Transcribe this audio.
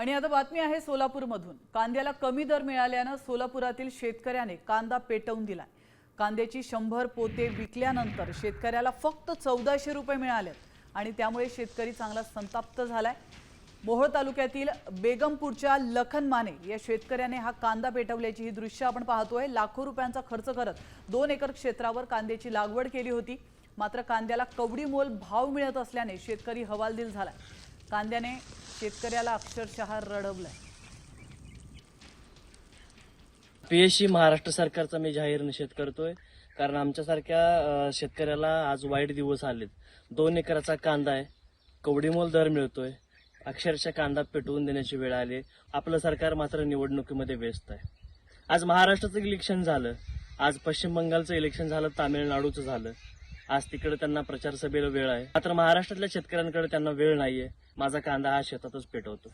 आणि आता बातमी आहे सोलापूरमधून। कांद्याला कमी दर मिळाल्याने सोलापुरातील शेतकऱ्याने कांदा पेटवून दिलाय। कांद्याची 100 पोते विकल्यानंतर शेतकऱ्याला फक्त 1400 रुपये मिळाले आणि त्यामुळे शेतकरी चांगला संताप्त झालाय। मोहोळ तालुक्यातील बेगमपूरच्या लखन माने या शेतकऱ्याने हा कांदा पेटवल्याची ही दृश्य आपण पाहतोय। लाखो रुपयांचा खर्च करत 2 एकर क्षेत्रावर कांद्याची लागवड केली होती, मात्र कांद्याला कवडी मोल भाव मिळत असल्याने शेतकरी हवालदिल झालाय। कांद्याने शेतकऱ्याला अक्षरशः रडवलंय। पीएससी महाराष्ट्र सरकारचा मी जाहीर निषेध करतोय, कारण आमच्यासारख्या शेतकऱ्याला आज वाईट दिवस आलेत। 2 एकराचा कांदा आहे, कवडीमोल दर मिळतोय, अक्षरशः कांदा पेटवून देण्याची वेळ आली। आपलं सरकार मात्र निवडणुकीमध्ये व्यस्त आहे। आज महाराष्ट्राचं इलेक्शन झालं, आज पश्चिम बंगालचं इलेक्शन झालं, तामिळनाडूचं झालं, आज तिकडे त्यांना प्रचार सभेला वेळ आहे, मात्र महाराष्ट्रातल्या शेतकऱ्यांकडे त्यांना वेळ नाहीये। माझा कांदा हा शेतातच पेटवतो।